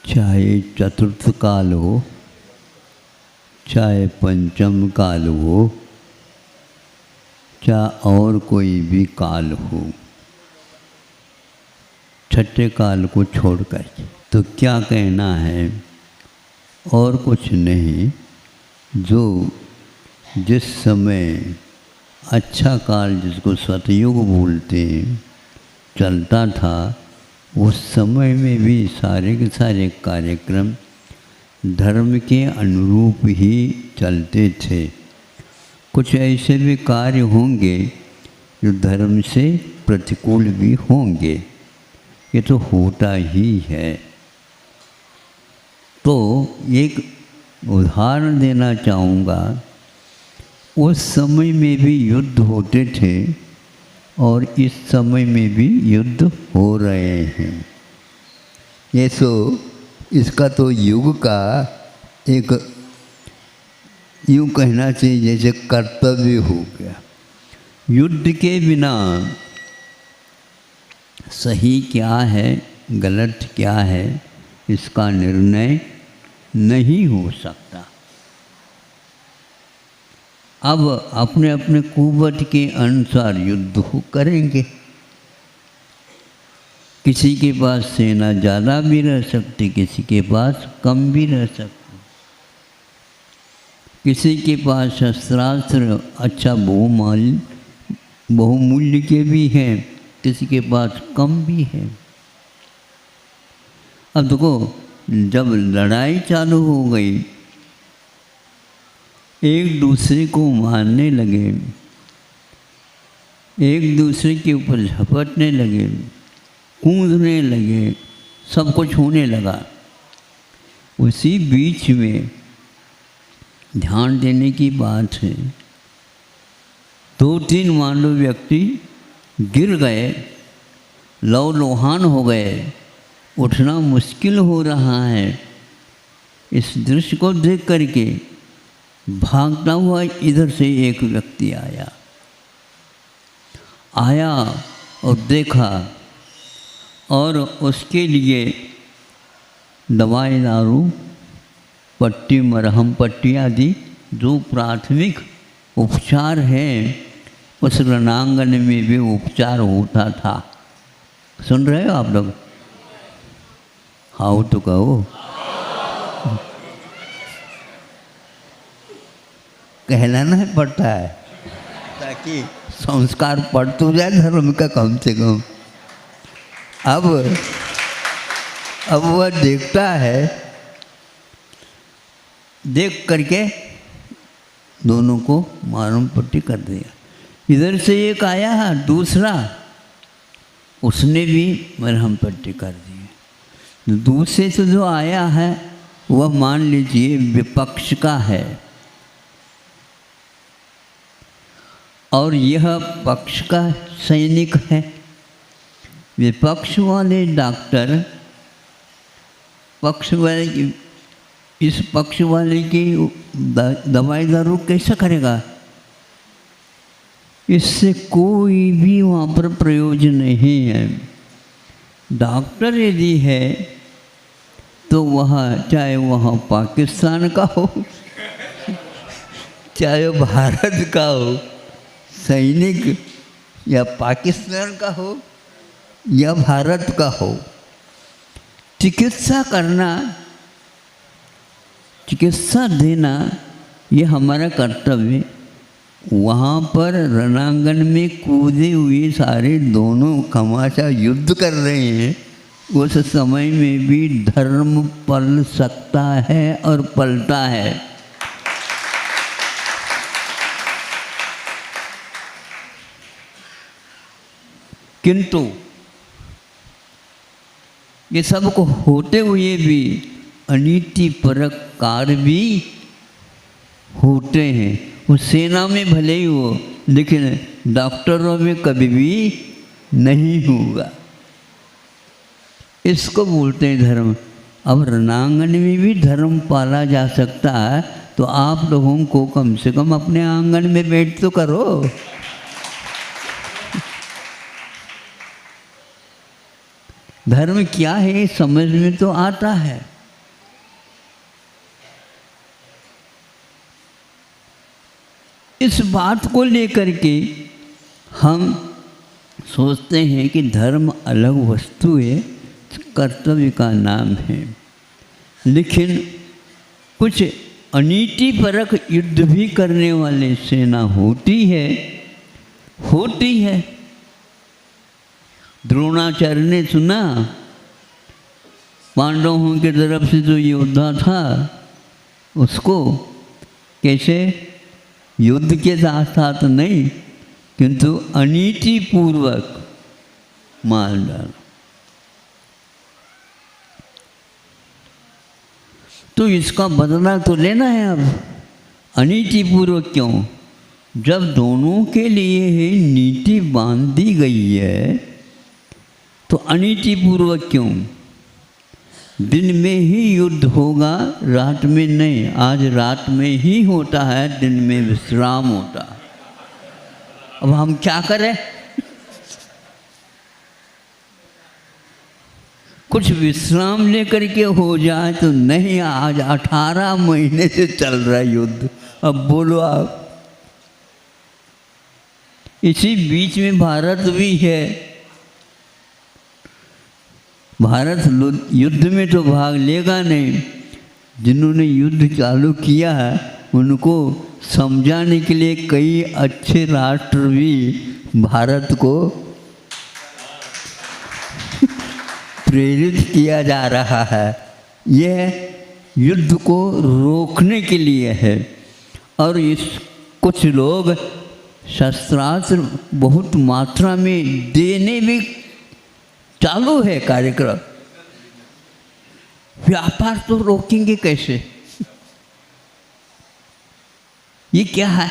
चाहे चतुर्थ काल हो, चाहे पंचम काल हो, चाहे और कोई भी काल हो, छठे काल को छोड़कर तो क्या कहना है? और कुछ नहीं, जो जिस समय अच्छा काल जिसको सतयुग बोलते हैं चलता था, उस समय में भी सारे के सारे कार्यक्रम धर्म के अनुरूप ही चलते थे। कुछ ऐसे भी कार्य होंगे जो धर्म से प्रतिकूल भी होंगे, ये तो होता ही है। तो एक उदाहरण देना चाहूँगा, उस समय में भी युद्ध होते थे और इस समय में भी युद्ध हो रहे हैं। ये तो इसका तो युग का एक यूँ कहना चाहिए जैसे कर्तव्य हो गया। युद्ध के बिना सही क्या है गलत क्या है इसका निर्णय नहीं हो सकता। अब अपने अपने कुवत के अनुसार युद्ध करेंगे। किसी के पास सेना ज़्यादा भी रह सकती, किसी के पास कम भी रह सकती, किसी के पास शस्त्रास्त्र अच्छा बहुमूल्य के भी हैं, किसी के पास कम भी है। अब देखो, जब लड़ाई चालू हो गई, एक दूसरे को मारने लगे, एक दूसरे के ऊपर झपटने लगे, कूदने लगे, सब कुछ होने लगा। उसी बीच में ध्यान देने की बात है, 2-3 मानव व्यक्ति गिर गए, लौहान हो गए, उठना मुश्किल हो रहा है। इस दृश्य को देख करके भागता हुआ इधर से एक व्यक्ति आया और देखा, और उसके लिए दवाई दारू, पट्टी, मरहम पट्टी आदि जो प्राथमिक उपचार है, उस रणांगन में भी उपचार होता था। सुन रहे हो आप लोग? हाँ तो कहो। कहलाना पड़ता है ताकि संस्कार पड़ तो जाए धर्म का कम से कम। अब वह देखता है, देख करके दोनों को मालूम पट्टी कर दिया। इधर से एक आया है दूसरा, उसने भी मरहम पट्टी कर दी। दूसरे से जो आया है वह मान लीजिए विपक्ष का है, और यह पक्ष का सैनिक है। विपक्ष वाले डॉक्टर पक्ष वाले की, इस पक्ष वाले की दवाई दारू कैसे करेगा? इससे कोई भी वहाँ पर प्रयोजन नहीं है। डॉक्टर यदि है तो चाहे वह पाकिस्तान का हो चाहे भारत का हो, सैनिक या पाकिस्तान का हो या भारत का हो, चिकित्सा करना, चिकित्सा देना ये हमारा कर्तव्य। वहाँ पर रणांगन में कूदे हुए सारे दोनों कमाशा युद्ध कर रहे हैं, उस समय में भी धर्म पल सकता है और पलता है। किंतु ये सब को होते हुए भी अनीतिपरक कार्य भी होते हैं। उस सेना में भले ही हो, लेकिन डॉक्टरों में कभी भी नहीं होगा। इसको बोलते हैं धर्म। अब रणांगन में भी धर्म पाला जा सकता है, तो आप लोगों को कम से कम अपने आंगन में बैठ तो करो। धर्म क्या है समझ में तो आता है। इस बात को लेकर के हम सोचते हैं कि धर्म अलग वस्तु है, कर्तव्य का नाम है। लेकिन कुछ अनीतिपरक युद्ध भी करने वाले सेना होती है। द्रोणाचार्य ने सुना पांडवों की तरफ से जो योद्धा था उसको कैसे युद्ध के साथ साथ नहीं किंतु अनीति पूर्वक मार डाला। तो इसका बदला तो लेना है अब। अनीति पूर्वक क्यों? जब दोनों के लिए ही नीति बांध दी गई है तो अनीति पूर्वक क्यों? दिन में ही युद्ध होगा, रात में नहीं। आज रात में ही होता है, दिन में विश्राम होता है। अब हम क्या करें? कुछ विश्राम लेकर के हो जाए तो नहीं। आज 18 महीने से चल रहा है युद्ध। अब बोलो आप। इसी बीच में भारत भी है। भारत युद्ध में तो भाग लेगा नहीं। जिन्होंने युद्ध चालू किया है उनको समझाने के लिए कई अच्छे राष्ट्र भी भारत को प्रेरित किया जा रहा है। यह युद्ध को रोकने के लिए है। और इस कुछ लोग शस्त्रास्त्र बहुत मात्रा में देने भी चालू है कार्यक्रम। व्यापार तो रोकेंगे कैसे? ये क्या है?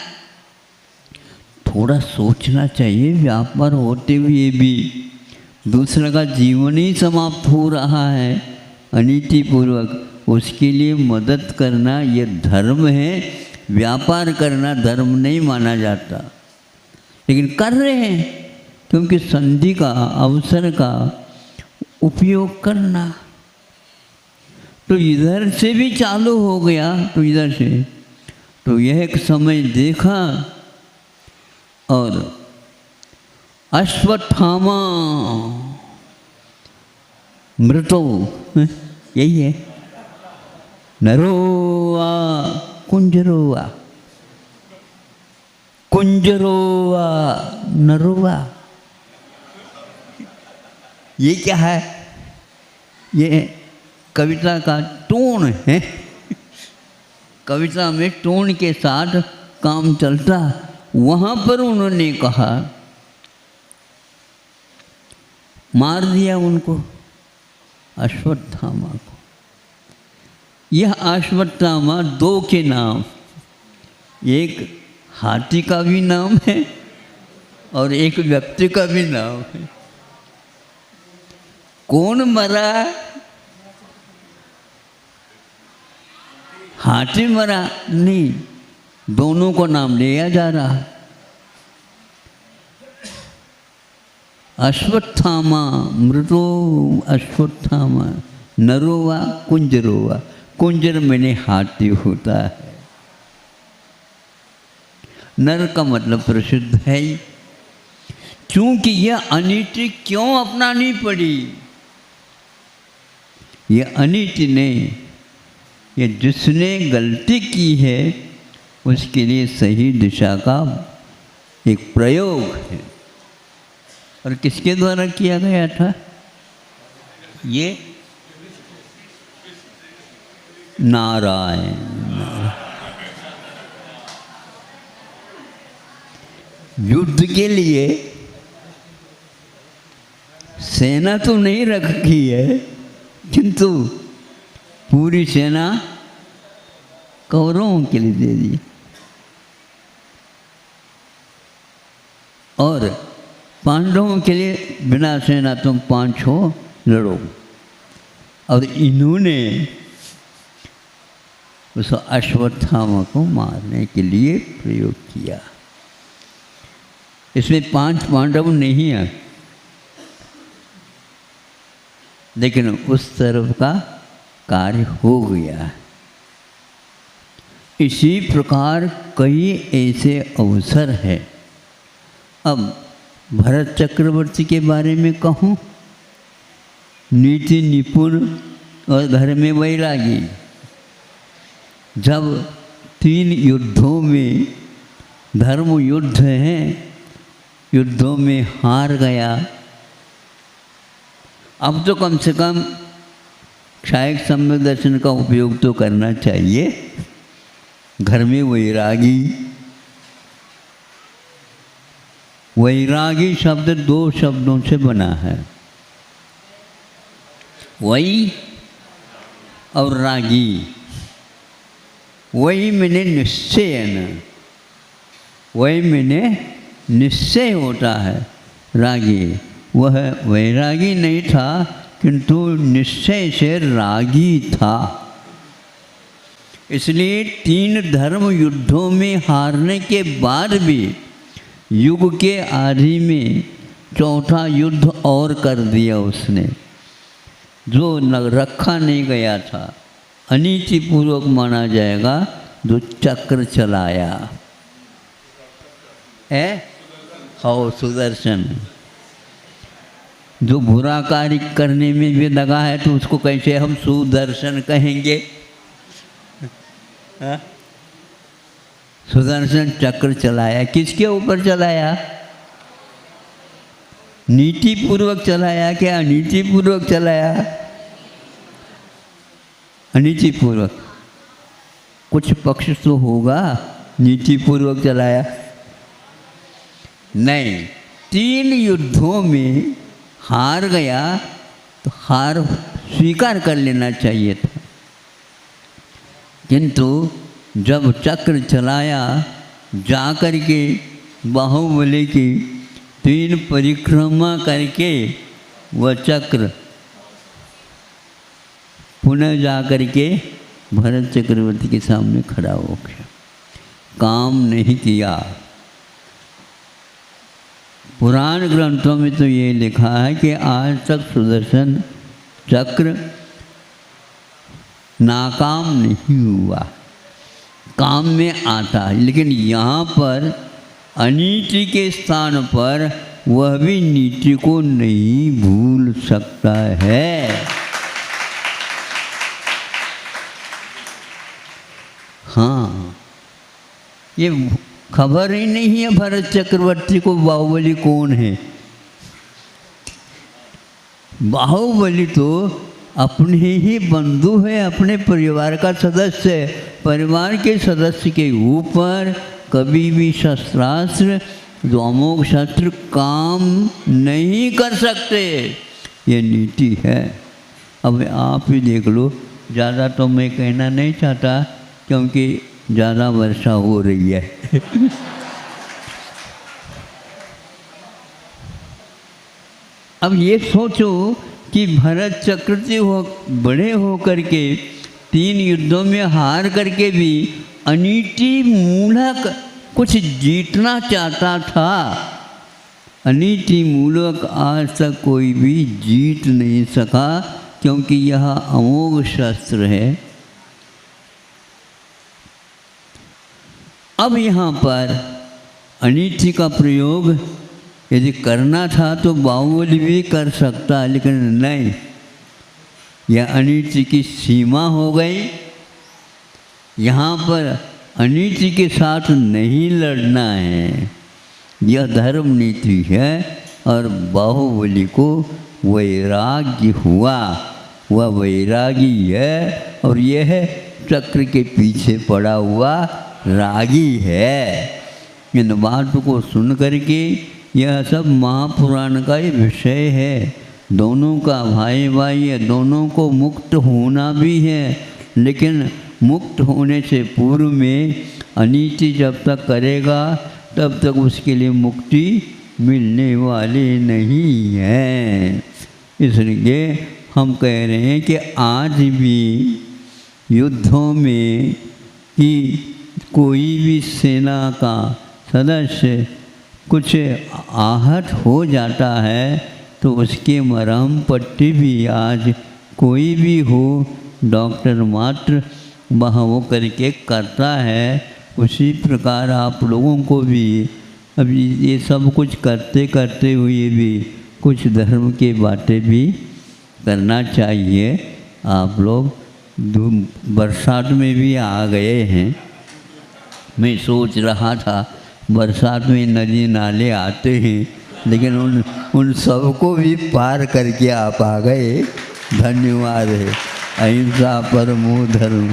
थोड़ा सोचना चाहिए। व्यापार होते हुए भी दूसरे का जीवन ही समाप्त हो रहा है अनीतिपूर्वक, उसके लिए मदद करना ये धर्म है। व्यापार करना धर्म नहीं माना जाता, लेकिन कर रहे हैं क्योंकि संधि का अवसर का उपयोग करना। तो इधर से भी चालू हो गया, तो इधर से तो यह एक समय देखा और अश्वत्थामा मृतो, यही है, नरोवा कुंजरोवा, कुंजरोवा नरोवा। ये क्या है? ये कविता का टोन है। कविता में टोन के साथ काम चलता। वहाँ पर उन्होंने कहा, मार दिया उनको, अश्वत्थामा को। यह अश्वत्थामा दो के नाम, एक हाथी का भी नाम है और एक व्यक्ति का भी नाम है। कौन मरा? हाथी मरा नहीं, दोनों को नाम लिया जा रहा है। अश्वत्थामा मृतो अश्वत्थामा नरोवा कुंजरोवा। कुंजर मैंने हाथी होता है। नर का मतलब प्रसिद्ध है। क्योंकि यह अनीति क्यों अपनानी पड़ी? यह अनीति नहीं, ये जिसने गलती की है उसके लिए सही दिशा का एक प्रयोग है। और किसके द्वारा किया गया था? ये नारायण। युद्ध के लिए सेना तो नहीं रखी है, किंतु पूरी सेना कौरवों के लिए दे दी। और पांडवों के लिए बिना सेना तुम 5 हो, लड़ो। और इन्होंने उस अश्वत्थामा को मारने के लिए प्रयोग किया। इसमें 5 पांडव नहीं है, लेकिन उस तरफ का कार्य हो गया। इसी प्रकार कई ऐसे अवसर हैं। अब भरत चक्रवर्ती के बारे में कहूँ, नीति निपुण और घर में वैरागी। जब 3 युद्धों में, धर्म युद्ध हैं, युद्धों में हार गया, अब तो कम से कम क्षायक सम्यक दर्शन का उपयोग तो करना चाहिए। घर में वैरागी, वैरागी शब्द 2 शब्दों से बना है, वै और रागी। वही मैंने निश्चय न, वही मैंने निश्चय होता है। रागी वह वैरागी नहीं था, किंतु निश्चय से रागी था। इसलिए 3 धर्म युद्धों में हारने के बाद भी युग के आदि में 4था युद्ध और कर दिया उसने, जो रखा नहीं गया था, अनीतिपूर्वक माना जाएगा, जो चक्र चलाया है। हाँ, सुदर्शन। जो बुरा कार्य करने में भी लगा है तो उसको कैसे हम सुदर्शन कहेंगे? हाँ? सुदर्शन चक्र चलाया, किसके ऊपर चलाया? नीतिपूर्वक चलाया क्या अनीतिपूर्वक चलाया? अनीतिपूर्वक। कुछ पक्ष तो होगा नीतिपूर्वक चलाया, नहीं। 3 युद्धों में हार गया तो हार स्वीकार कर लेना चाहिए था, किंतु जब चक्र चलाया, जाकर के बाहुबली की 3 परिक्रमा करके वह चक्र पुनः जाकर के भरत चक्रवर्ती के सामने खड़ा हो गया। काम नहीं किया। पुराण ग्रंथों में तो ये लिखा है कि आज तक सुदर्शन चक्र नाकाम नहीं हुआ, काम में आता है। लेकिन यहाँ पर अनीति के स्थान पर वह भी नीति को नहीं भूल सकता है। हाँ, ये खबर ही नहीं है भरत चक्रवर्ती को बाहुबली कौन है। बाहुबली तो अपने ही बंधु है, अपने परिवार का सदस्य है। परिवार के सदस्य के ऊपर कभी भी शस्त्रास्त्र, जो अमोघ शस्त्र काम नहीं कर सकते, ये नीति है। अब आप ही देख लो, ज़्यादा तो मैं कहना नहीं चाहता क्योंकि ज़्यादा वर्षा हो रही है। अब ये सोचो कि भरत चक्रवर्ती बड़े हो करके 3 युद्धों में हार करके भी अनीति मूलक कुछ जीतना चाहता था। अनीति मूलक आज तक कोई भी जीत नहीं सका, क्योंकि यह अमोघ शस्त्र है। अब यहाँ पर अनीति का प्रयोग यदि करना था तो बाहुबली भी कर सकता, लेकिन नहीं, यह अनीति की सीमा हो गई। यहाँ पर अनीति के साथ नहीं लड़ना है, यह धर्म नीति है। और बाहुबली को वैराग्य हुआ, वह वैरागी है, और यह चक्र के पीछे पड़ा हुआ रागी है। इन बात को सुन करके यह सब महापुराण का ही विषय है। दोनों का भाई भाई है, दोनों को मुक्त होना भी है, लेकिन मुक्त होने से पूर्व में अनीति जब तक करेगा तब तक उसके लिए मुक्ति मिलने वाली नहीं है। इसलिए हम कह रहे हैं कि आज भी युद्धों में कि कोई भी सेना का सदस्य कुछ आहत हो जाता है तो उसके मरहम पट्टी भी आज कोई भी हो, डॉक्टर मात्र वहाँ वो करके करता है, उसी प्रकार आप लोगों को भी अभी ये सब कुछ करते करते हुए भी कुछ धर्म की बातें भी करना चाहिए। आप लोग बरसात में भी आ गए हैं। मैं सोच रहा था बरसात में नदी नाले आते हैं, लेकिन उन सबको भी पार करके आप आ गए। धन्यवाद है। अहिंसा परमो धर्म।